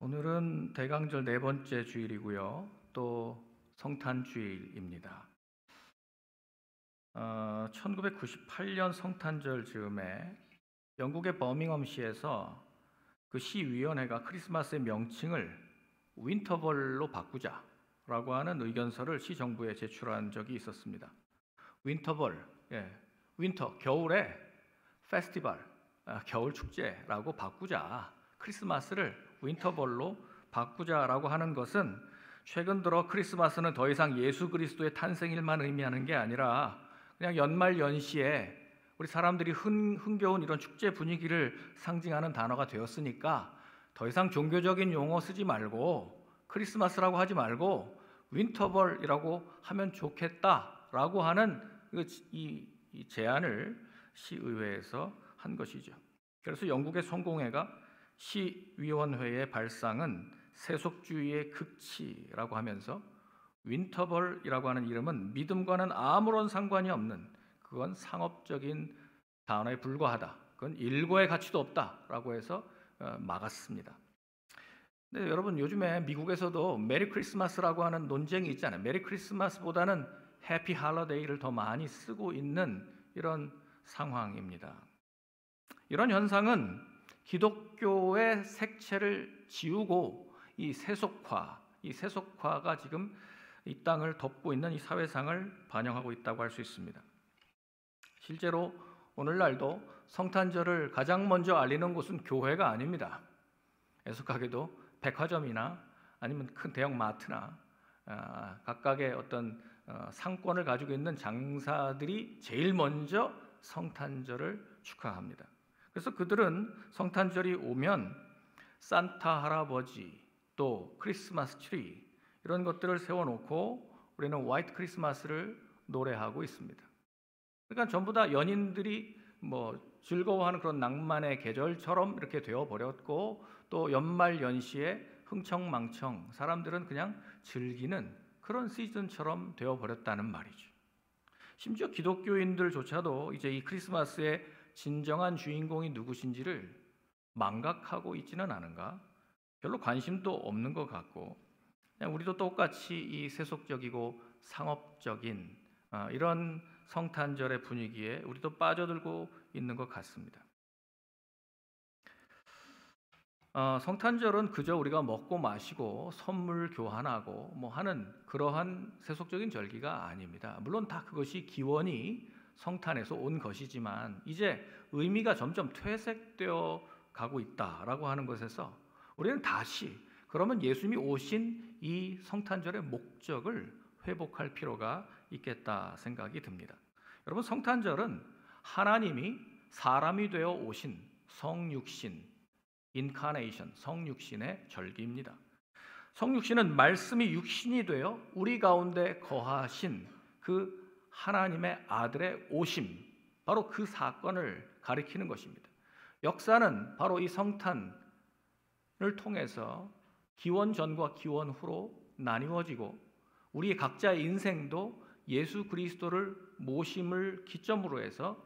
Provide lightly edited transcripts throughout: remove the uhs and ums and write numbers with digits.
오늘은 대강절 네 번째 주일이고요. 또 성탄주일입니다. 1998년 성탄절 즈음에 영국의 버밍엄시에서 그 시위원회가 크리스마스의 명칭을 윈터벌로 바꾸자라고 하는 의견서를 시정부에 제출한 적이 있었습니다. 윈터벌, 윈터, 겨울에 페스티벌, 겨울 축제라고 바꾸자. 크리스마스를 윈터벌로 바꾸자라고 하는 것은 최근 들어 크리스마스는 더 이상 예수 그리스도의 탄생일만 의미하는 게 아니라 그냥 연말 연시에 우리 사람들이 흥겨운 이런 축제 분위기를 상징하는 단어가 되었으니까 더 이상 종교적인 용어 쓰지 말고 크리스마스라고 하지 말고 윈터벌이라고 하면 좋겠다라고 하는 이 제안을 시의회에서 한 것이죠. 그래서 영국의 성공회가 시위원회의 발상은 세속주의의 극치라고 하면서 윈터벌이라고 하는 이름은 믿음과는 아무런 상관이 없는, 그건 상업적인 단어에 불과하다, 그건 일고의 가치도 없다라고 해서 막았습니다. 근데 여러분, 요즘에 미국에서도 메리 크리스마스라고 하는 논쟁이 있잖아요. 메리 크리스마스보다는 해피 할러데이를 더 많이 쓰고 있는 이런 상황입니다. 이런 현상은 기독교의 색채를 지우고 이 세속화가 지금 이 땅을 덮고 있는 이 사회상을 반영하고 있다고 할 수 있습니다. 실제로 오늘날도 성탄절을 가장 먼저 알리는 곳은 교회가 아닙니다. 애석하게도 백화점이나 아니면 큰 대형 마트나 각각의 어떤 상권을 가지고 있는 장사들이 제일 먼저 성탄절을 축하합니다. 그래서 그들은 성탄절이 오면 산타 할아버지, 또 크리스마스 트리 이런 것들을 세워놓고 우리는 화이트 크리스마스를 노래하고 있습니다. 그러니까 전부 다 연인들이 즐거워하는 그런 낭만의 계절처럼 이렇게 되어버렸고, 또 연말 연시에 흥청망청 사람들은 그냥 즐기는 그런 시즌처럼 되어버렸다는 말이죠. 심지어 기독교인들조차도 이제 이 크리스마스의 진정한 주인공이 누구신지를 망각하고 있지는 않은가? 별로 관심도 없는 것 같고, 그냥 우리도 똑같이 이 세속적이고 상업적인 이런 성탄절의 분위기에 우리도 빠져들고 있는 것 같습니다. 성탄절은 그저 우리가 먹고 마시고 선물 교환하고 하는 그러한 세속적인 절기가 아닙니다. 물론 다 그것이 기원이 성탄에서 온 것이지만 이제 의미가 점점 퇴색되어 가고 있다라고 하는 것에서 우리는 다시 그러면 예수님이 오신 이 성탄절의 목적을 회복할 필요가 있겠다 생각이 듭니다. 여러분, 성탄절은 하나님이 사람이 되어 오신 성육신, 인카네이션, 성육신의 절기입니다. 성육신은 말씀이 육신이 되어 우리 가운데 거하신 그 하나님의 아들의 오심, 바로 그 사건을 가리키는 것입니다. 역사는 바로 이 성탄을 통해서 기원 전과 기원 후로 나뉘어지고, 우리 각자의 인생도 예수 그리스도를 모심을 기점으로 해서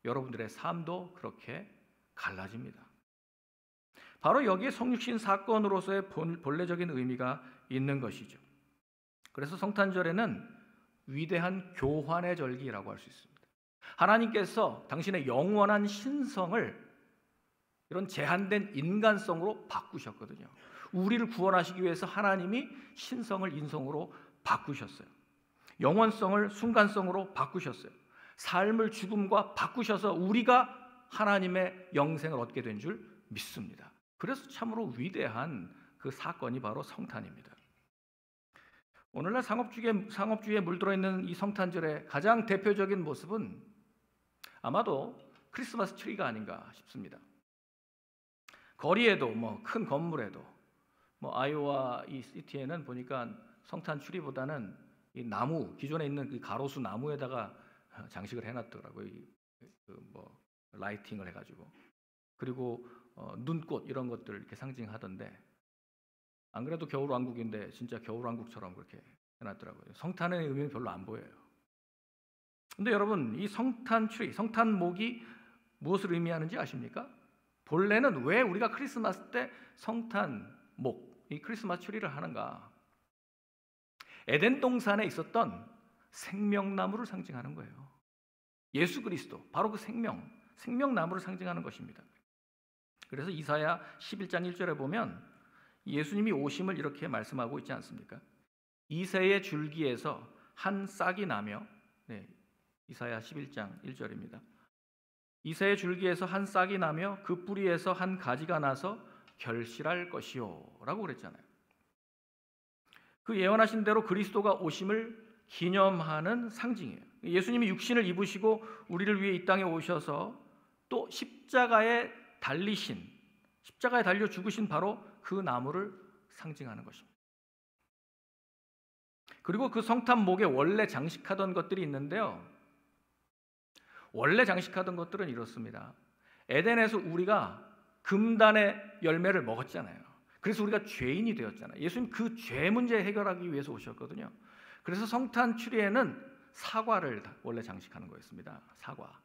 여러분들의 삶도 그렇게 갈라집니다. 바로 여기에 성육신 사건으로서의 본래적인 의미가 있는 것이죠. 그래서 성탄절에는 위대한 교환의 절기라고 할 수 있습니다. 하나님께서 당신의 영원한 신성을 이런 제한된 인간성으로 바꾸셨거든요. 우리를 구원하시기 위해서 하나님이 신성을 인성으로 바꾸셨어요. 영원성을 순간성으로 바꾸셨어요. 삶을 죽음과 바꾸셔서 우리가 하나님의 영생을 얻게 된 줄 믿습니다. 그래서 참으로 위대한 그 사건이 바로 성탄입니다. 오늘날 상업주의에 물들어 있는 이 성탄절의 가장 대표적인 모습은 아마도 크리스마스 트리가 아닌가 싶습니다. 거리에도 큰 건물에도 아이오와 이 시티에는 보니까 성탄 트리보다는 이 나무, 기존에 있는 그 가로수 나무에다가 장식을 해놨더라고요. 라이팅을 해가지고. 그리고 눈꽃 이런 것들 이렇게 상징하던데, 안 그래도 겨울왕국인데 진짜 겨울왕국처럼 그렇게 해놨더라고요. 성탄의 의미는 별로 안 보여요. 근데 여러분, 이 성탄 트리, 성탄목이 무엇을 의미하는지 아십니까? 본래는 왜 우리가 크리스마스 때 성탄 목, 이 크리스마스 트리를 하는가? 에덴 동산에 있었던 생명나무를 상징하는 거예요. 예수 그리스도, 바로 그 생명나무를 상징하는 것입니다. 그래서 이사야 11장 1절에 보면 예수님이 오심을 이렇게 말씀하고 있지 않습니까? 이새의 줄기에서 한 싹이 나며, 이사야 11장 1절입니다. 이새의 줄기에서 한 싹이 나며 그 뿌리에서 한 가지가 나서 결실할 것이요 라고 그랬잖아요. 그 예언하신 대로 그리스도가 오심을 기념하는 상징이에요. 예수님이 육신을 입으시고 우리를 위해 이 땅에 오셔서 또 십자가에 달려 죽으신 바로 그 나무를 상징하는 것입니다. 그리고 그 성탄 목에 원래 장식하던 것들이 있는데요. 원래 장식하던 것들은 이렇습니다. 에덴에서 우리가 금단의 열매를 먹었잖아요. 그래서 우리가 죄인이 되었잖아요. 예수님 그 죄 문제 해결하기 위해서 오셨거든요. 그래서 성탄 추리에는 사과를 원래 장식하는 거였습니다. 사과,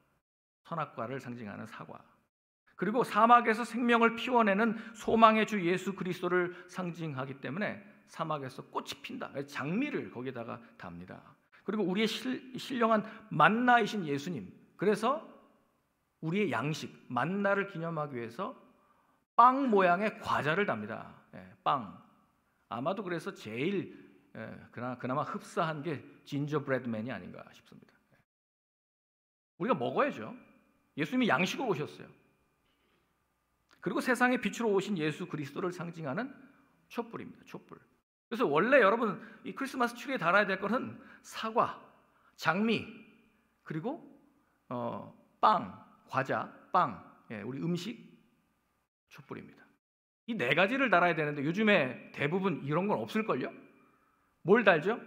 선악과를 상징하는 사과. 그리고 사막에서 생명을 피워내는 소망의 주 예수 그리스도를 상징하기 때문에 사막에서 꽃이 핀다. 장미를 거기다가 답니다. 그리고 우리의 신령한 만나이신 예수님. 그래서 우리의 양식, 만나를 기념하기 위해서 빵 모양의 과자를 답니다. 빵. 아마도 그래서 제일 그나마 흡사한 게 진저브레드맨이 아닌가 싶습니다. 우리가 먹어야죠. 예수님이 양식으로 오셨어요. 그리고 세상의 빛으로 오신 예수 그리스도를 상징하는 촛불입니다. 촛불. 그래서 원래 여러분 이 크리스마스 트리에 달아야 될 것은 사과, 장미, 그리고 빵, 과자, 빵, 우리 음식, 촛불입니다. 이 네 가지를 달아야 되는데 요즘에 대부분 이런 건 없을걸요? 뭘 달죠?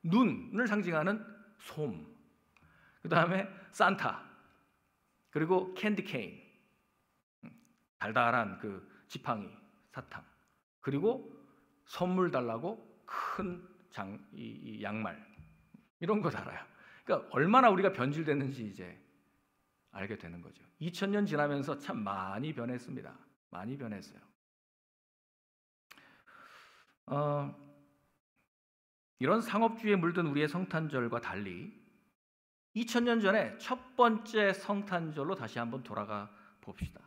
눈을 상징하는 솜, 그 다음에 산타, 그리고 캔디 케인, 달달한 그 지팡이, 사탕, 그리고 선물 달라고 큰 이 양말, 이런 거 달아요. 그러니까 얼마나 우리가 변질됐는지 이제 알게 되는 거죠. 2000년 지나면서 참 많이 변했습니다. 많이 변했어요. 이런 상업주의에 물든 우리의 성탄절과 달리 2000년 전에 첫 번째 성탄절로 다시 한번 돌아가 봅시다.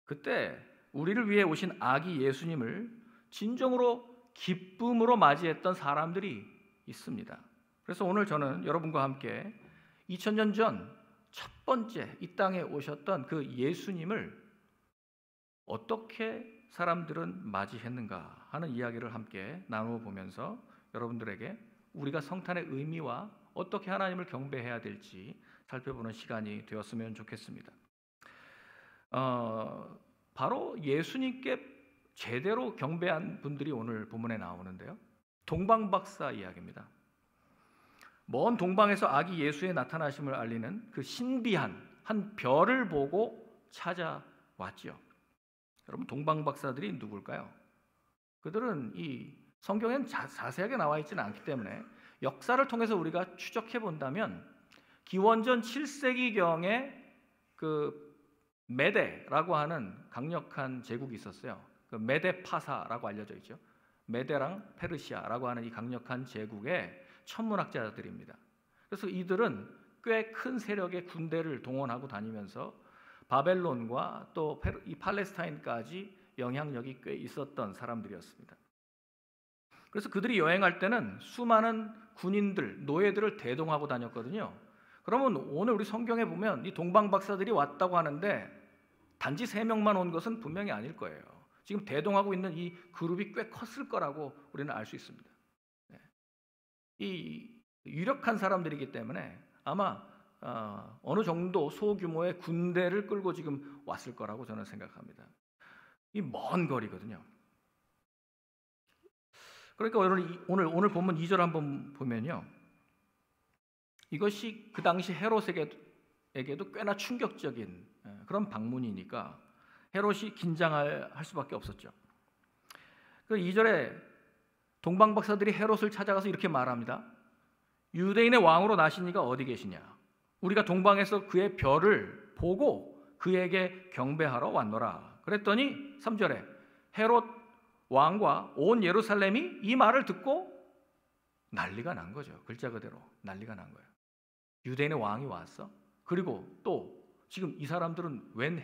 그때 우리를 위해 오신 아기 예수님을 진정으로 기쁨으로 맞이했던 사람들이 있습니다. 그래서 오늘 저는 여러분과 함께 2000년 전 첫 번째 이 땅에 오셨던 그 예수님을 어떻게 사람들은 맞이했는가 하는 이야기를 함께 나누어 보면서 여러분들에게 우리가 성탄의 의미와 어떻게 하나님을 경배해야 될지 살펴보는 시간이 되었으면 좋겠습니다. 바로 예수님께 제대로 경배한 분들이 오늘 본문에 나오는데요. 동방박사 이야기입니다. 먼 동방에서 아기 예수의 나타나심을 알리는 그 신비한 한 별을 보고 찾아왔죠. 여러분, 동방박사들이 누굴까요? 그들은 이 성경엔 자세하게 나와 있지는 않기 때문에 역사를 통해서 우리가 추적해 본다면 기원전 7세기경에 그 메데라고 하는 강력한 제국이 있었어요. 그 메데파사라고 알려져 있죠. 메데랑 페르시아라고 하는 이 강력한 제국의 천문학자들입니다. 그래서 이들은 꽤 큰 세력의 군대를 동원하고 다니면서 바벨론과 또 이 팔레스타인까지 영향력이 꽤 있었던 사람들이었습니다. 그래서 그들이 여행할 때는 수많은 군인들, 노예들을 대동하고 다녔거든요. 그러면 오늘 우리 성경에 보면 이 동방박사들이 왔다고 하는데 단지 3명만 온 것은 분명히 아닐 거예요. 지금 대동하고 있는 이 그룹이 꽤 컸을 거라고 우리는 알 수 있습니다. 이 유력한 사람들이기 때문에 아마 어느 정도 소규모의 군대를 끌고 지금 왔을 거라고 저는 생각합니다. 이 먼 거리거든요. 그러니까 오늘 본문 2절 한번 보면요, 이것이 그 당시 헤롯에게도 꽤나 충격적인 그런 방문이니까 헤롯이 긴장할 수밖에 없었죠. 그 2절에 동방박사들이 헤롯을 찾아가서 이렇게 말합니다. 유대인의 왕으로 나신 이가 어디 계시냐? 우리가 동방에서 그의 별을 보고 그에게 경배하러 왔노라. 그랬더니 3절에 헤롯 왕과 온 예루살렘이 이 말을 듣고 난리가 난 거죠. 글자 그대로 난리가 난 거예요. 유대인의 왕이 왔어. 그리고 또 지금 이 사람들은 웬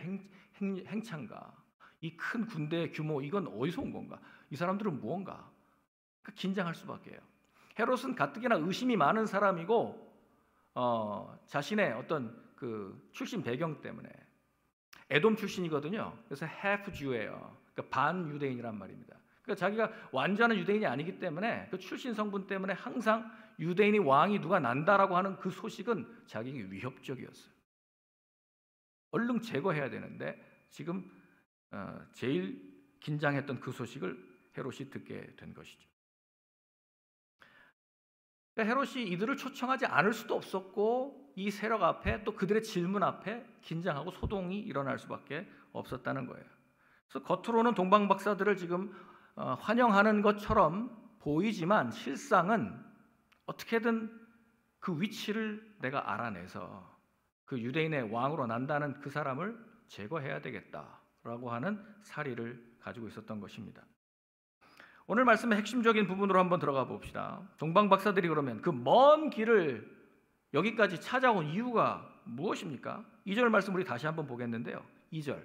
행차인가? 이 큰 군대의 규모, 이건 어디서 온 건가? 이 사람들은 무언가? 긴장할 수밖에 해요. 헤롯은 가뜩이나 의심이 많은 사람이고 자신의 어떤 그 출신 배경 때문에 에돔 출신이거든요. 그래서 half Jew예요. 그러니까 반 유대인이란 말입니다. 그러니까 자기가 완전한 유대인이 아니기 때문에 그 출신 성분 때문에 항상 유대인이 왕이 누가 난다라고 하는 그 소식은 자기에게 위협적이었어요. 얼른 제거해야 되는데 지금 제일 긴장했던 그 소식을 헤롯이 듣게 된 것이죠. 그러니까 헤롯이 이들을 초청하지 않을 수도 없었고 이 세력 앞에 또 그들의 질문 앞에 긴장하고 소동이 일어날 수밖에 없었다는 거예요. 그래서 겉으로는 동방 박사들을 지금 환영하는 것처럼 보이지만 실상은 어떻게든 그 위치를 내가 알아내서 그 유대인의 왕으로 난다는 그 사람을 제거해야 되겠다라고 하는 사리를 가지고 있었던 것입니다. 오늘 말씀의 핵심적인 부분으로 한번 들어가 봅시다. 동방 박사들이 그러면 그 먼 길을 여기까지 찾아온 이유가 무엇입니까? 2절 말씀 우리 다시 한번 보겠는데요. 2절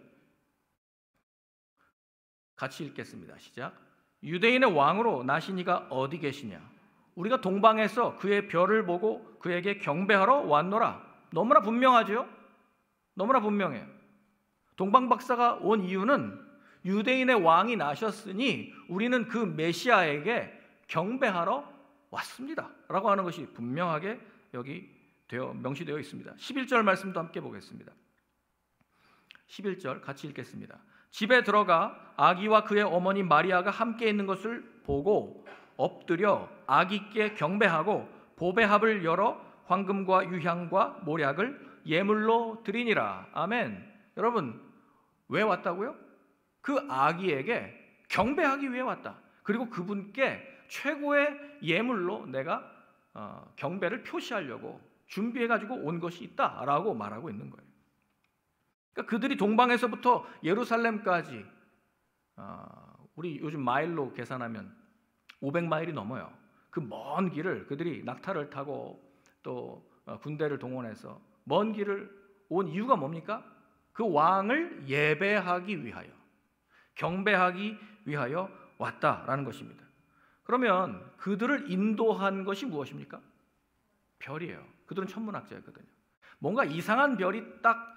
같이 읽겠습니다. 시작. 유대인의 왕으로 나시니가 어디 계시냐? 우리가 동방에서 그의 별을 보고 그에게 경배하러 왔노라. 너무나 분명하죠? 너무나 분명해요. 동방 박사가 온 이유는 유대인의 왕이 나셨으니 우리는 그 메시아에게 경배하러 왔습니다 라고 하는 것이 분명하게 여기 명시되어 있습니다. 11절 말씀도 함께 보겠습니다. 11절 같이 읽겠습니다. 집에 들어가 아기와 그의 어머니 마리아가 함께 있는 것을 보고 엎드려 아기께 경배하고 보배합을 열어 황금과 유향과 모략을 예물로 드리니라. 아멘. 여러분 왜 왔다고요? 그 아기에게 경배하기 위해 왔다. 그리고 그분께 최고의 예물로 내가 경배를 표시하려고 준비해가지고 온 것이 있다라고 말하고 있는 거예요. 그러니까 그들이 동방에서부터 예루살렘까지 우리 요즘 마일로 계산하면 500마일이 넘어요. 그 먼 길을 그들이 낙타를 타고 또 군대를 동원해서 먼 길을 온 이유가 뭡니까? 그 왕을 예배하기 위하여, 경배하기 위하여 왔다라는 것입니다. 그러면 그들을 인도한 것이 무엇입니까? 별이에요. 그들은 천문학자였거든요. 뭔가 이상한 별이 딱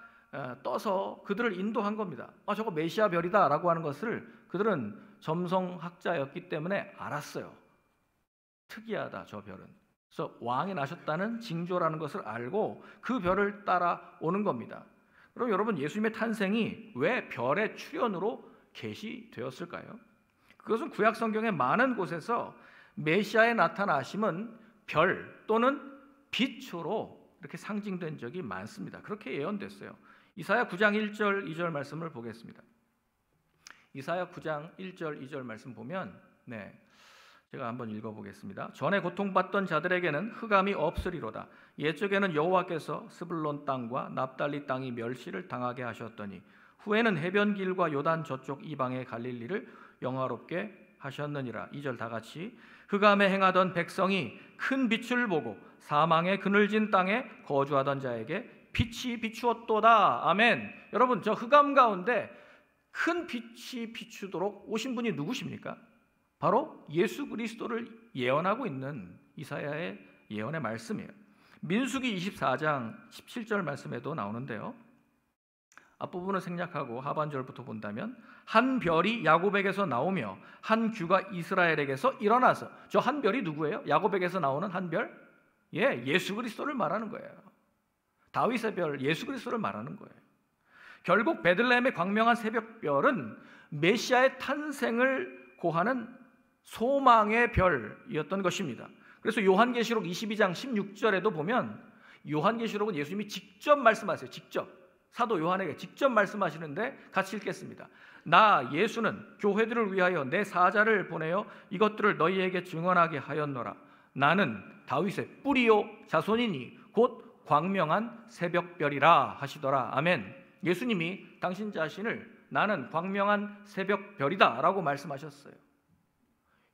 떠서 그들을 인도한 겁니다. 저거 메시아 별이다라고 하는 것을 그들은 점성학자였기 때문에 알았어요. 특이하다 저 별은. 그래서 왕이 나셨다는 징조라는 것을 알고 그 별을 따라오는 겁니다. 그럼 여러분 예수님의 탄생이 왜 별의 출현으로 계시되었을까요? 그것은 구약 성경의 많은 곳에서 메시아의 나타나심은 별 또는 빛으로 이렇게 상징된 적이 많습니다. 그렇게 예언됐어요. 이사야 9장 1절 2절 말씀을 보겠습니다. 이사야 9장 1절 2절 말씀 보면 제가 한번 읽어보겠습니다. 전에 고통받던 자들에게는 흑암이 없으리로다. 옛적에는 여호와께서 스불론 땅과 납달리 땅이 멸시를 당하게 하셨더니 후에는 해변길과 요단 저쪽 이방의 갈릴리를 영화롭게 하셨느니라. 2절 다 같이. 흑암에 행하던 백성이 큰 빛을 보고 사망의 그늘진 땅에 거주하던 자에게 빛이 비추었도다. 아멘. 여러분 저 흑암 가운데 큰 빛이 비추도록 오신 분이 누구십니까? 바로 예수 그리스도를 예언하고 있는 이사야의 예언의 말씀이에요. 민수기 24장 17절 말씀에도 나오는데요. 앞부분을 생략하고 하반절부터 본다면 한 별이 야곱에게서 나오며 한 규가 이스라엘에게서 일어나서, 저 한 별이 누구예요? 야곱에게서 나오는 한 별? 예수 그리스도를 말하는 거예요. 다윗의 별 예수 그리스도를 말하는 거예요. 결국 베들레헴의 광명한 새벽별은 메시아의 탄생을 고하는 소망의 별이었던 것입니다. 그래서 요한계시록 22장 16절에도 보면 요한계시록은 예수님이 직접 말씀하세요. 직접 사도 요한에게 직접 말씀하시는데 같이 읽겠습니다. 나 예수는 교회들을 위하여 내 사자를 보내어 이것들을 너희에게 증언하게 하였노라. 나는 다윗의 뿌리요 자손이니 곧 광명한 새벽별이라 하시더라. 아멘. 예수님이 당신 자신을 나는 광명한 새벽별이다 라고 말씀하셨어요.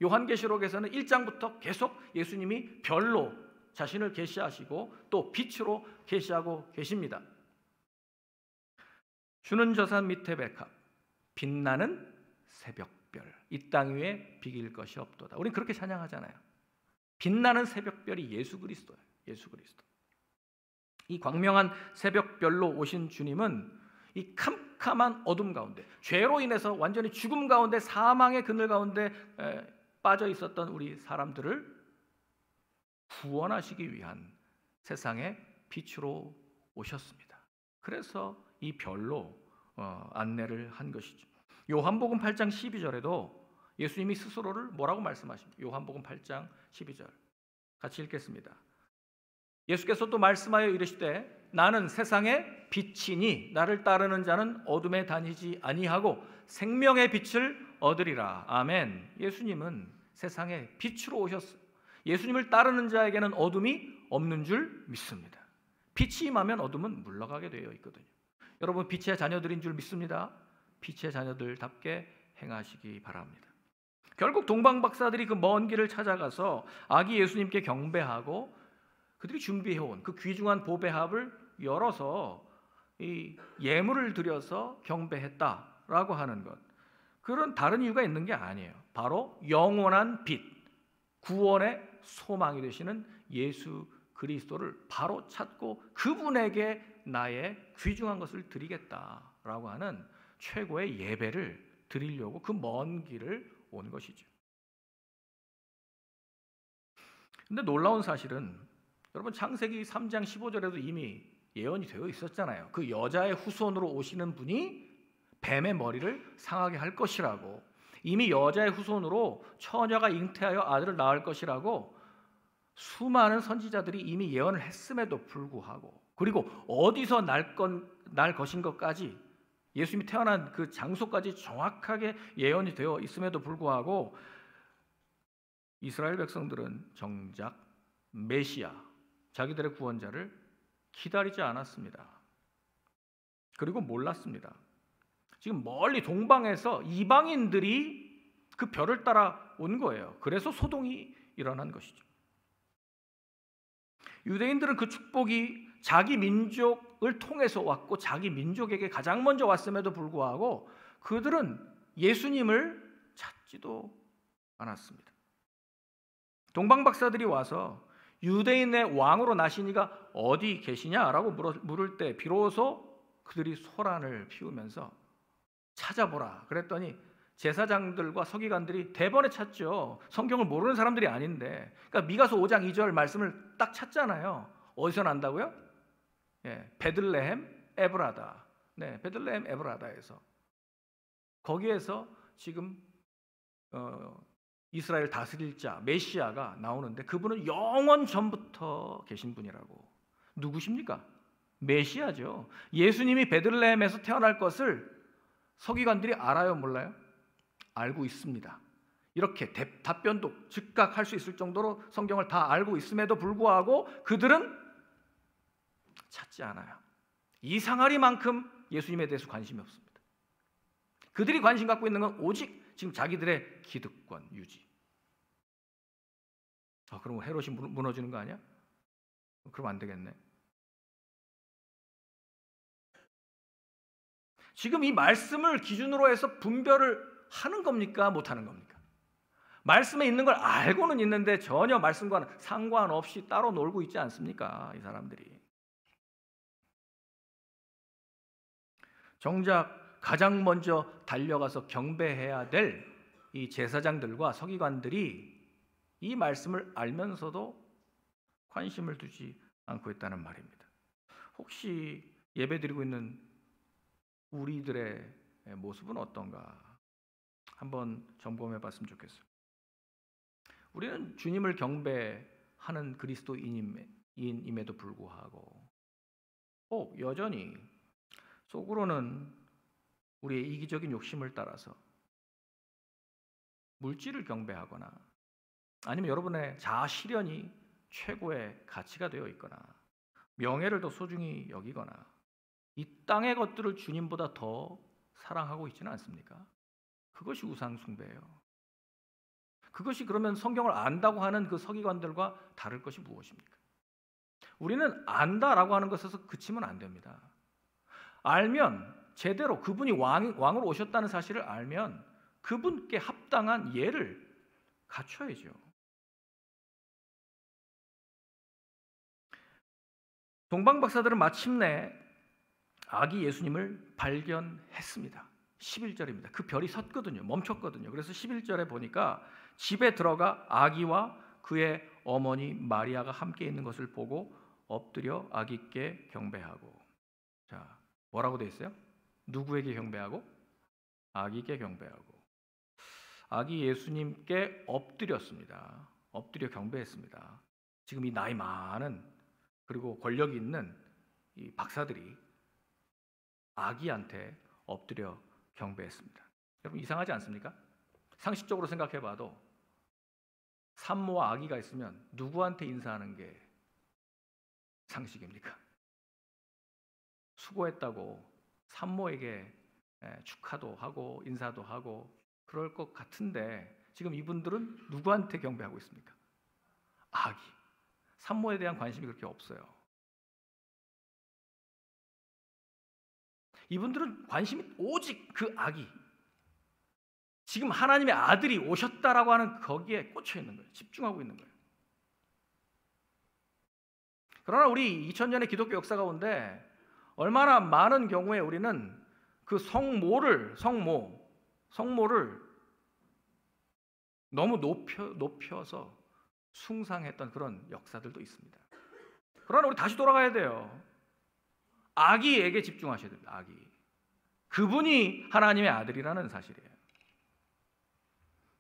요한계시록에서는 1장부터 계속 예수님이 별로 자신을 계시하시고 또 빛으로 계시하고 계십니다. 주는 저산 밑에 백합, 빛나는 새벽별, 이 땅 위에 비길 것이 없도다. 우린 그렇게 찬양하잖아요. 빛나는 새벽별이 예수 그리스도예요. 예수 그리스도. 이 광명한 새벽별로 오신 주님은 이 캄캄한 어둠 가운데, 죄로 인해서 완전히 죽음 가운데, 사망의 그늘 가운데 빠져 있었던 우리 사람들을 구원하시기 위한 세상의 빛으로 오셨습니다. 그래서 이 별로 안내를 한 것이죠. 요한복음 8장 12절에도 예수님이 스스로를 뭐라고 말씀하십니까? 요한복음 8장 12절 같이 읽겠습니다. 예수께서 또 말씀하여 이르시되 나는 세상의 빛이니 나를 따르는 자는 어둠에 다니지 아니하고 생명의 빛을 얻으리라. 아멘. 예수님은 세상의 빛으로 오셨어요. 예수님을 따르는 자에게는 어둠이 없는 줄 믿습니다. 빛이 임하면 어둠은 물러가게 되어 있거든요. 여러분 빛의 자녀들인 줄 믿습니다. 빛의 자녀들답게 행하시기 바랍니다. 결국 동방 박사들이 그 먼 길을 찾아가서 아기 예수님께 경배하고 그들이 준비해온 그 귀중한 보배합을 열어서 이 예물을 드려서 경배했다라고 하는 것, 그런 다른 이유가 있는 게 아니에요. 바로 영원한 빛, 구원의 소망이 되시는 예수 그리스도를 바로 찾고 그분에게 나의 귀중한 것을 드리겠다라고 하는 최고의 예배를 드리려고 그 먼 길을 온 것이죠. 근데 놀라운 사실은 여러분 창세기 3장 15절에도 이미 예언이 되어 있었잖아요. 그 여자의 후손으로 오시는 분이 뱀의 머리를 상하게 할 것이라고, 이미 여자의 후손으로 처녀가 잉태하여 아들을 낳을 것이라고 수많은 선지자들이 이미 예언을 했음에도 불구하고, 그리고 어디서 날 것인 것까지, 예수님이 태어난 그 장소까지 정확하게 예언이 되어 있음에도 불구하고 이스라엘 백성들은 정작 메시아, 자기들의 구원자를 기다리지 않았습니다. 그리고 몰랐습니다. 지금 멀리 동방에서 이방인들이 그 별을 따라 온 거예요. 그래서 소동이 일어난 것이죠. 유대인들은 그 축복이 자기 민족을 통해서 왔고 자기 민족에게 가장 먼저 왔음에도 불구하고 그들은 예수님을 찾지도 않았습니다. 동방 박사들이 와서 유대인의 왕으로 나시니가 어디 계시냐라고 물을 때 비로소 그들이 소란을 피우면서 찾아보라 그랬더니 제사장들과 서기관들이 대번에 찾죠. 성경을 모르는 사람들이 아닌데. 그러니까 미가서 5장 2절 말씀을 딱 찾잖아요. 어디서 난다고요? 베들레헴 에브라다. 네, 베들레헴 에브라다에서. 거기에서 지금 이스라엘 다스릴 자 메시아가 나오는데 그분은 영원 전부터 계신 분이라고. 누구십니까? 메시아죠. 예수님이 베들레헴에서 태어날 것을 서기관들이 알아요, 몰라요? 알고 있습니다. 이렇게 답변도 즉각 할 수 있을 정도로 성경을 다 알고 있음에도 불구하고 그들은 찾지 않아요. 이상하리만큼 예수님에 대해서 관심이 없습니다. 그들이 관심 갖고 있는 건 오직 지금 자기들의 기득권 유지. 그럼 헤롯이 무너지는 거 아니야? 그럼 안 되겠네. 지금 이 말씀을 기준으로 해서 분별을 하는 겁니까? 못하는 겁니까? 말씀에 있는 걸 알고는 있는데 전혀 말씀과는 상관없이 따로 놀고 있지 않습니까? 이 사람들이. 정작 가장 먼저 달려가서 경배해야 될 이 제사장들과 서기관들이 이 말씀을 알면서도 관심을 두지 않고 있다는 말입니다. 혹시 예배드리고 있는 우리들의 모습은 어떤가 한번 점검해 봤으면 좋겠어요. 우리는 주님을 경배하는 그리스도인임에도 불구하고 여전히 속으로는 우리의 이기적인 욕심을 따라서 물질을 경배하거나 아니면 여러분의 자아 실현이 최고의 가치가 되어 있거나 명예를 더 소중히 여기거나 이 땅의 것들을 주님보다 더 사랑하고 있지는 않습니까? 그것이 우상 숭배예요. 그것이 그러면 성경을 안다고 하는 그 서기관들과 다를 것이 무엇입니까? 우리는 안다라고 하는 것에서 그치면 안 됩니다. 알면 제대로 그분이 왕으로 오셨다는 사실을 알면 그분께 합당한 예를 갖춰야죠. 동방박사들은 마침내 아기 예수님을 발견했습니다. 11절입니다. 그 별이 섰거든요. 멈췄거든요. 그래서 11절에 보니까 집에 들어가 아기와 그의 어머니 마리아가 함께 있는 것을 보고 엎드려 아기께 경배하고. 자, 뭐라고 돼 있어요? 누구에게 경배하고? 아기께 경배하고. 아기 예수님께 엎드렸습니다. 엎드려 경배했습니다. 지금 이 나이 많은 그리고 권력이 있는 이 박사들이 아기한테 엎드려 경배했습니다. 여러분 이상하지 않습니까? 상식적으로 생각해봐도 산모와 아기가 있으면 누구한테 인사하는 게 상식입니까? 수고했다고 산모에게 축하도 하고 인사도 하고 그럴 것 같은데 지금 이분들은 누구한테 경배하고 있습니까? 아기. 산모에 대한 관심이 그렇게 없어요. 이분들은 관심이 오직 그 아기. 지금 하나님의 아들이 오셨다라고 하는 거기에 꽂혀 있는 거예요. 집중하고 있는 거예요. 그러나 우리 2000년의 기독교 역사 가운데 얼마나 많은 경우에 우리는 그 성모를 너무 높여서 숭상했던 그런 역사들도 있습니다. 그러나 우리 다시 돌아가야 돼요. 아기에게 집중하셔야 됩니다. 아기. 그분이 하나님의 아들이라는 사실이에요.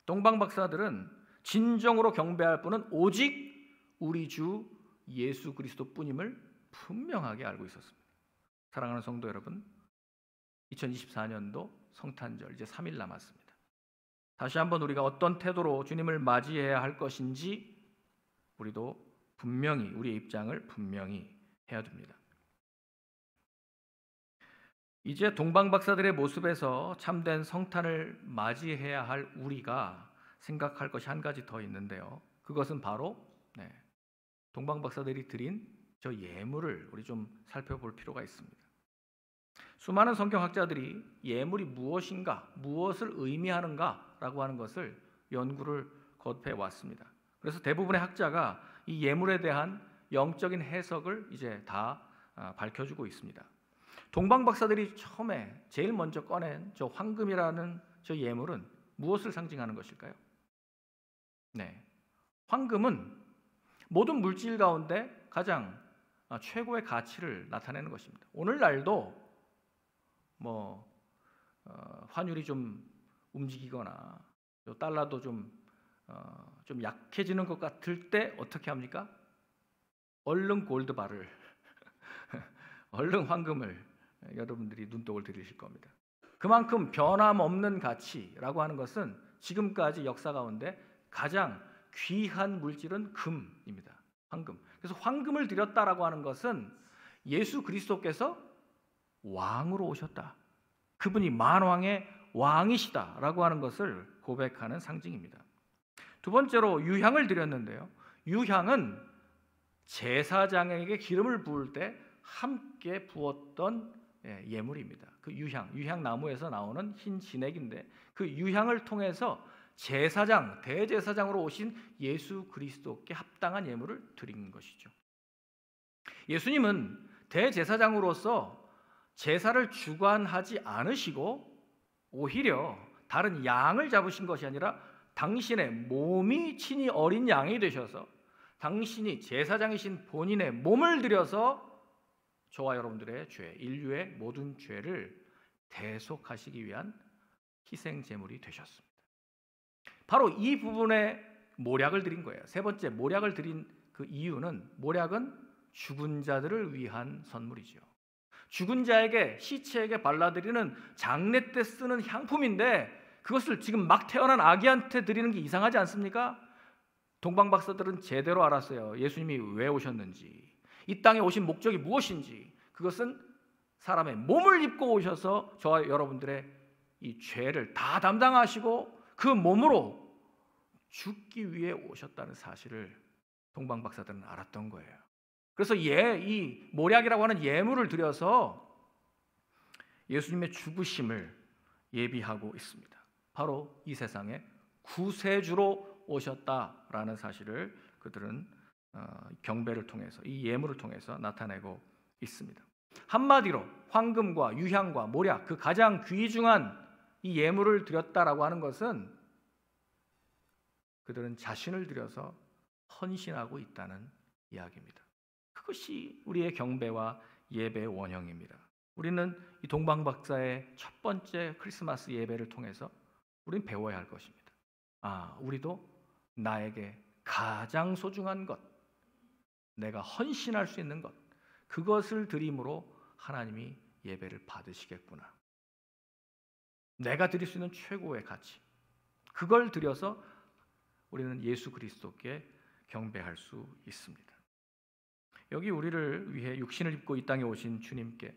동방박사들은 진정으로 경배할 분은 오직 우리 주 예수 그리스도뿐임을 분명하게 알고 있었습니다. 사랑하는 성도 여러분, 2024년도 성탄절 이제 3일 남았습니다. 다시 한번 우리가 어떤 태도로 주님을 맞이해야 할 것인지 우리도 분명히 우리의 입장을 분명히 해야 됩니다. 이제 동방박사들의 모습에서 참된 성탄을 맞이해야 할 우리가 생각할 것이 한 가지 더 있는데요. 그것은 바로 동방박사들이 드린 저 예물을 우리 좀 살펴볼 필요가 있습니다. 수많은 성경학자들이 예물이 무엇인가, 무엇을 의미하는가라고 하는 것을 연구를 거듭해 왔습니다. 그래서 대부분의 학자가 이 예물에 대한 영적인 해석을 이제 다 밝혀주고 있습니다. 동방박사들이 처음에 제일 먼저 꺼낸 저 황금이라는 저 예물은 무엇을 상징하는 것일까요? 황금은 모든 물질 가운데 가장 최고의 가치를 나타내는 것입니다. 오늘날도 환율이 좀 움직이거나 달러도 좀 약해지는 것 같을 때 어떻게 합니까? 얼른 골드바를 얼른 황금을 여러분들이 눈독을 들이실 겁니다. 그만큼 변함없는 가치라고 하는 것은 지금까지 역사 가운데 가장 귀한 물질은 금입니다. 황금. 그래서 황금을 드렸다라고 하는 것은 예수 그리스도께서 왕으로 오셨다. 그분이 만왕의 왕이시다라고 하는 것을 고백하는 상징입니다. 두 번째로 유향을 드렸는데요. 유향은 제사장에게 기름을 부을 때 함께 부었던 예물입니다. 그 유향나무에서 나오는 흰 진액인데 그 유향을 통해서 대제사장으로 오신 예수 그리스도께 합당한 예물을 드린 것이죠. 예수님은 대제사장으로서 제사를 주관하지 않으시고 오히려 다른 양을 잡으신 것이 아니라 당신의 몸이 친히 어린 양이 되셔서 당신이 제사장이신 본인의 몸을 들여서 저와 여러분들의 죄, 인류의 모든 죄를 대속하시기 위한 희생 제물이 되셨습니다. 바로 이 부분에 모략을 드린 거예요. 세 번째, 모략을 드린 그 이유는 모략은 죽은 자들을 위한 선물이죠. 죽은 자에게 시체에게 발라드리는 장례 때 쓰는 향품인데 그것을 지금 막 태어난 아기한테 드리는 게 이상하지 않습니까? 동방박사들은 제대로 알았어요. 예수님이 왜 오셨는지, 이 땅에 오신 목적이 무엇인지. 그것은 사람의 몸을 입고 오셔서 저와 여러분들의 이 죄를 다 담당하시고 그 몸으로 죽기 위해 오셨다는 사실을 동방 박사들은 알았던 거예요. 그래서 이 모략이라고 하는 예물을 드려서 예수님의 죽으심을 예비하고 있습니다. 바로 이 세상에 구세주로 오셨다라는 사실을 그들은 경배를 통해서, 이 예물을 통해서 나타내고 있습니다. 한마디로 황금과 유향과 모략, 그 가장 귀중한 이 예물을 드렸다라고 하는 것은 그들은 자신을 들여서 헌신하고 있다는 이야기입니다. 그것이 우리의 경배와 예배의 원형입니다. 우리는 이 동방박사의 첫 번째 크리스마스 예배를 통해서 우리는 배워야 할 것입니다. 우리도 나에게 가장 소중한 것, 내가 헌신할 수 있는 것, 그것을 드림으로 하나님이 예배를 받으시겠구나. 내가 드릴 수 있는 최고의 가치, 그걸 드려서 우리는 예수 그리스도께 경배할 수 있습니다. 여기 우리를 위해 육신을 입고 이 땅에 오신 주님께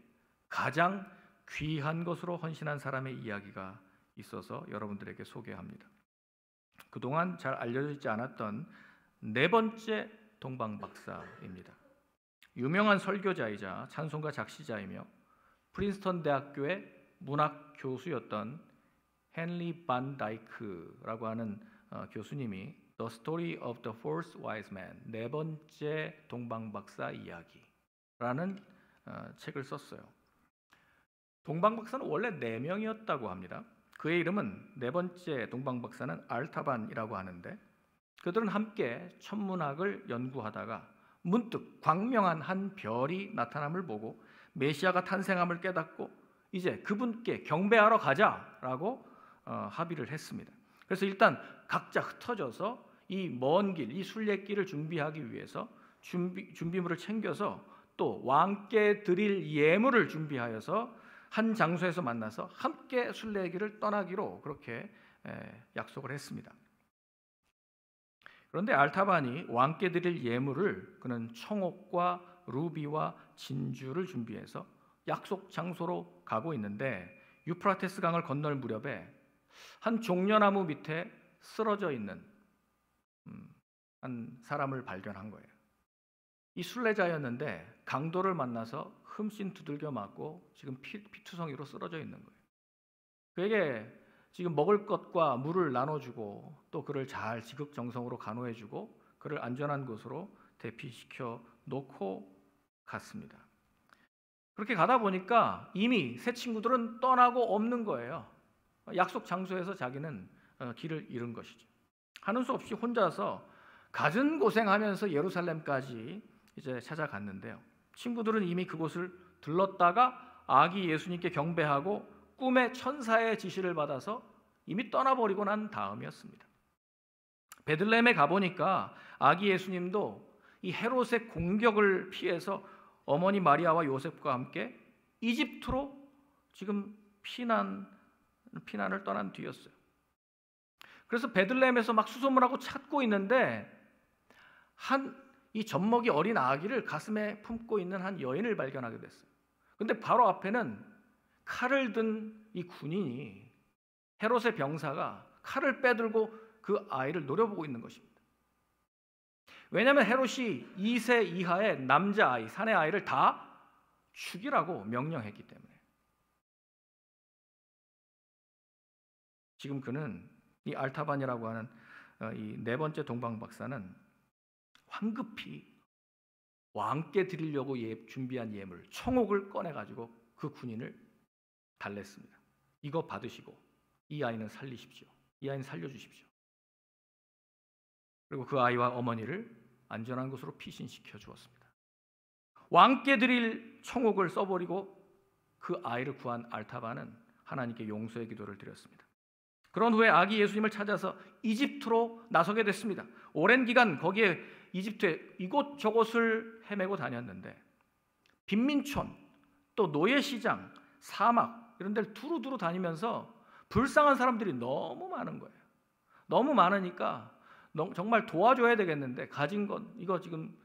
가장 귀한 것으로 헌신한 사람의 이야기가 있어서 여러분들에게 소개합니다. 그동안 잘 알려져 있지 않았던 네 번째 동방박사입니다. 유명한 설교자이자 찬송가 작시자이며 프린스턴 대학교의 문학 교수였던 헨리 반 다이크라고 하는 교수님이 The Story of the Fourth Wise Man, 네 번째 동방박사 이야기라는 책을 썼어요. 동방박사는 원래 4명이었다고 합니다. 그의 이름은 네 번째 동방박사는 알타반이라고 하는데, 그들은 함께 천문학을 연구하다가 문득 광명한 한 별이 나타남을 보고 메시아가 탄생함을 깨닫고 이제 그분께 경배하러 가자라고 합의를 했습니다. 그래서 일단 각자 흩어져서 이 먼 길, 이 순례길을 준비하기 위해서 준비물을 챙겨서 또 왕께 드릴 예물을 준비하여서 한 장소에서 만나서 함께 순례길을 떠나기로 그렇게 약속을 했습니다. 그런데 알타반이 왕께 드릴 예물을 그는 청옥과 루비와 진주를 준비해서 약속 장소로 가고 있는데 유프라테스 강을 건널 무렵에 한 종려나무 밑에 쓰러져 있는 한 사람을 발견한 거예요. 이 순례자였는데 강도를 만나서 흠씬 두들겨 맞고 지금 피투성이로 쓰러져 있는 거예요. 그에게 지금 먹을 것과 물을 나눠주고 또 그를 잘 지극정성으로 간호해주고 그를 안전한 곳으로 대피시켜 놓고 갔습니다. 그렇게 가다 보니까 이미 새 친구들은 떠나고 없는 거예요. 약속 장소에서 자기는 길을 잃은 것이죠. 하는 수 없이 혼자서 갖은 고생하면서 예루살렘까지 이제 찾아갔는데요. 친구들은 이미 그곳을 들렀다가 아기 예수님께 경배하고 꿈의 천사의 지시를 받아서 이미 떠나버리고 난 다음이었습니다. 베들레헴에 가보니까 아기 예수님도 이 헤롯의 공격을 피해서 어머니 마리아와 요셉과 함께 이집트로 지금 피난을 떠난 뒤였어요. 그래서 베들레헴에서 막 수소문하고 찾고 있는데 이 젖먹이 어린 아기를 가슴에 품고 있는 한 여인을 발견하게 됐어요. 근데 바로 앞에는 칼을 든 이 군인이, 헤롯의 병사가 칼을 빼들고 그 아이를 노려보고 있는 것입니다. 왜냐하면 헤롯이 2세 이하의 남자아이, 사내 아이를 다 죽이라고 명령했기 때문에. 지금 그는 이 알타반이라고 하는 이 네 번째 동방박사는 황급히 왕께 드리려고 준비한 예물, 청옥을 꺼내가지고 그 군인을 달랬습니다. 이거 받으시고 이 아이는 살리십시오. 이 아이는 살려주십시오. 그리고 그 아이와 어머니를 안전한 곳으로 피신시켜 주었습니다. 왕께 드릴 청옥을 써버리고 그 아이를 구한 알타반은 하나님께 용서의 기도를 드렸습니다. 그런 후에 아기 예수님을 찾아서 이집트로 나서게 됐습니다. 오랜 기간 거기에 이집트의 이곳저곳을 헤매고 다녔는데 빈민촌, 또 노예시장, 사막 이런 데를 두루두루 다니면서 불쌍한 사람들이 너무 많은 거예요. 너무 많으니까 정말 도와줘야 되겠는데 가진 건 이거 지금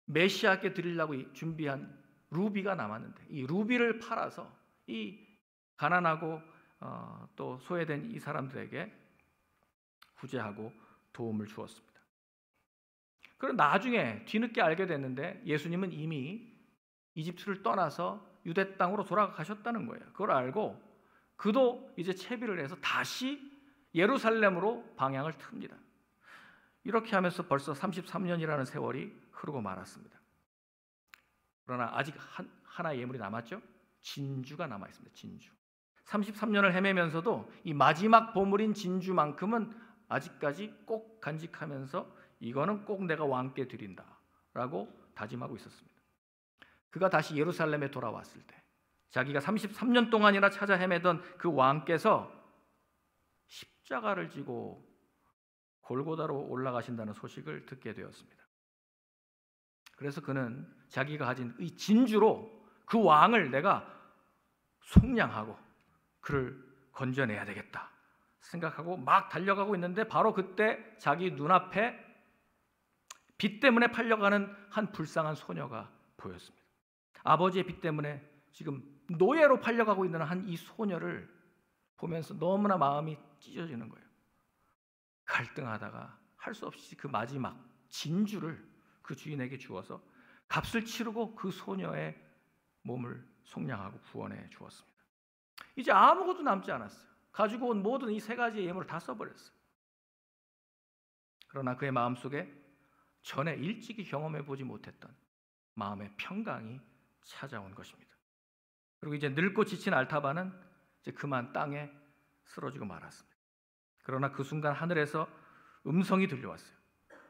메시아께 드리려고 준비한 루비가 남았는데 이 루비를 팔아서 이 가난하고 또 소외된 이 사람들에게 구제하고 도움을 주었습니다. 그리고 나중에 뒤늦게 알게 됐는데 예수님은 이미 이집트를 떠나서 유대 땅으로 돌아가셨다는 거예요. 그걸 알고 그도 이제 채비를 해서 다시 예루살렘으로 방향을 틉니다. 이렇게 하면서 벌써 33년이라는 세월이 흐르고 말았습니다. 그러나 아직 하나의 예물이 남았죠. 진주가 남아 있습니다. 진주. 33년을 헤매면서도 이 마지막 보물인 진주만큼은 아직까지 꼭 간직하면서 이거는 꼭 내가 왕께 드린다라고 다짐하고 있었습니다. 그가 다시 예루살렘에 돌아왔을 때 자기가 33년 동안이나 찾아 헤매던 그 왕께서 십자가를 지고 골고다로 올라가신다는 소식을 듣게 되었습니다. 그래서 그는 자기가 가진 이 진주로 그 왕을 내가 속량하고 그를 건져내야 되겠다 생각하고 막 달려가고 있는데 바로 그때 자기 눈앞에 빚 때문에 팔려가는 한 불쌍한 소녀가 보였습니다. 아버지의 빚 때문에 지금 노예로 팔려가고 있는 한 이 소녀를 보면서 너무나 마음이 찢어지는 거예요. 갈등하다가 할 수 없이 그 마지막 진주를 그 주인에게 주어서 값을 치르고 그 소녀의 몸을 속량하고 구원해 주었습니다. 이제 아무것도 남지 않았어요. 가지고 온 모든 이 세 가지의 예물을 다 써버렸어요. 그러나 그의 마음속에 전에 일찍이 경험해 보지 못했던 마음의 평강이 찾아온 것입니다. 그리고 이제 늙고 지친 알타바는 이제 그만 땅에 쓰러지고 말았습니다. 그러나 그 순간 하늘에서 음성이 들려왔어요.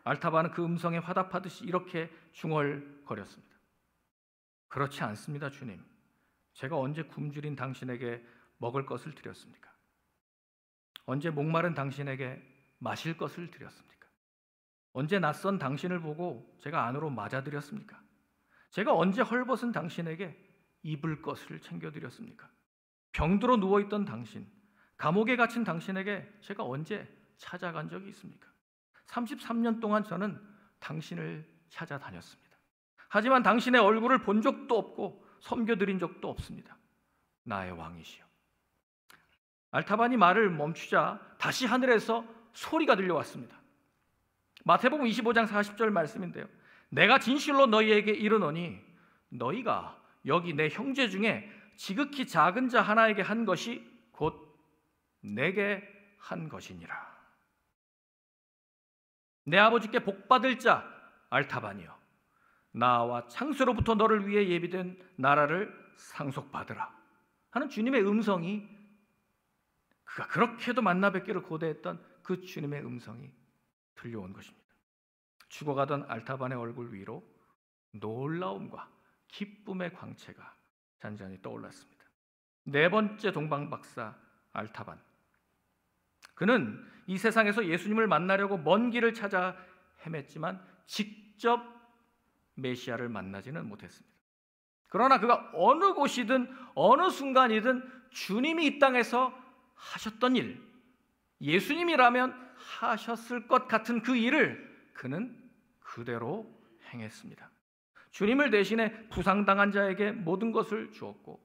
알타바는 그 음성에 화답하듯이 이렇게 중얼거렸습니다. 그렇지 않습니다, 주님. 제가 언제 굶주린 당신에게 먹을 것을 드렸습니까? 언제 목마른 당신에게 마실 것을 드렸습니까? 언제 낯선 당신을 보고 제가 안으로 맞아드렸습니까? 제가 언제 헐벗은 당신에게 입을 것을 챙겨드렸습니까? 병들어 누워있던 당신, 감옥에 갇힌 당신에게 제가 언제 찾아간 적이 있습니까? 33년 동안 저는 당신을 찾아다녔습니다. 하지만 당신의 얼굴을 본 적도 없고 섬겨드린 적도 없습니다. 나의 왕이시여. 알타반이 말을 멈추자 다시 하늘에서 소리가 들려왔습니다. 마태복음 25장 40절 말씀인데요. 내가 진실로 너희에게 이르노니 너희가 여기 내 형제 중에 지극히 작은 자 하나에게 한 것이 곧 내게 한 것이니라. 내 아버지께 복받을 자 알타반이여, 나와 창세로부터 너를 위해 예비된 나라를 상속받으라 하는 주님의 음성이, 그가 그렇게도 만나 뵙기를 고대했던 그 주님의 음성이 들려온 것입니다. 죽어가던 알타반의 얼굴 위로 놀라움과 기쁨의 광채가 잔잔히 떠올랐습니다. 네 번째 동방박사 알타반. 그는 이 세상에서 예수님을 만나려고 먼 길을 찾아 헤맸지만 직접 메시아를 만나지는 못했습니다. 그러나 그가 어느 곳이든 어느 순간이든 주님이 이 땅에서 하셨던 일, 예수님이라면 하셨을 것 같은 그 일을 그는 그대로 행했습니다. 주님을 대신해 부상당한 자에게 모든 것을 주었고,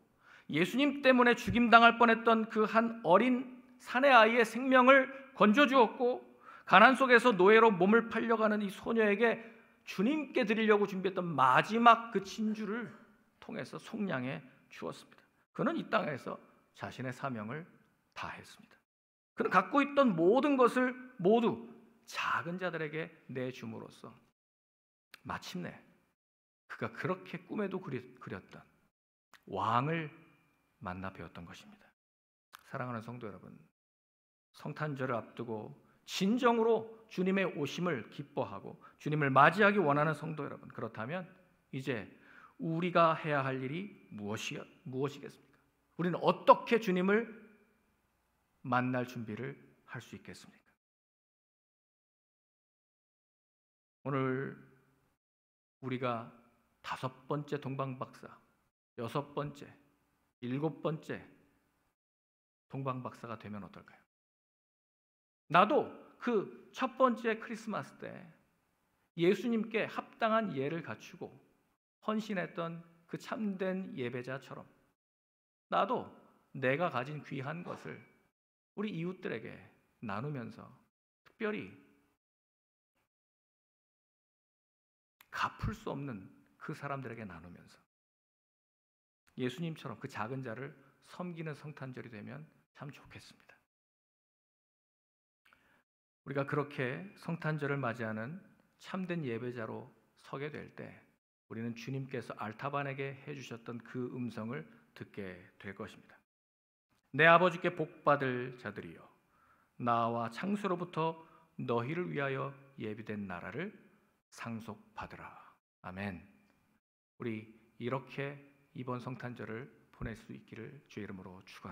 예수님 때문에 죽임당할 뻔했던 그 한 어린 사내 아이의 생명을 건져주었고, 가난 속에서 노예로 몸을 팔려가는 이 소녀에게 주님께 드리려고 준비했던 마지막 그 진주를 통해서 속량해 주었습니다. 그는 이 땅에서 자신의 사명을 다했습니다. 그는 갖고 있던 모든 것을 모두 작은 자들에게 내줌으로써 마침내 그가 그렇게 꿈에도 그렸던 왕을 만나 배웠던 것입니다. 사랑하는 성도 여러분, 성탄절을 앞두고 진정으로 주님의 오심을 기뻐하고 주님을 맞이하기 원하는 성도 여러분, 그렇다면 이제 우리가 해야 할 일이 무엇이겠습니까? 우리는 어떻게 주님을 만날 준비를 할 수 있겠습니까? 오늘 우리가 5번째 동방박사, 6번째, 7번째 동방박사가 되면 어떨까요? 나도 그 첫 번째 크리스마스 때 예수님께 합당한 예를 갖추고 헌신했던 그 참된 예배자처럼 나도 내가 가진 귀한 것을 우리 이웃들에게 나누면서 특별히 갚을 수 없는 그 사람들에게 나누면서 예수님처럼 그 작은 자를 섬기는 성탄절이 되면 참 좋겠습니다. 우리가 그렇게 성탄절을 맞이하는 참된 예배자로 서게 될 때 우리는 주님께서 알타반에게 해주셨던 그 음성을 듣게 될 것입니다. 내 아버지께 복받을 자들이여, 나와 창수로부터 너희를 위하여 예비된 나라를 상속받으라. 아멘. 우리 이렇게 이번 성탄절을 보낼 수 있기를 주의 이름으로 축원합니다.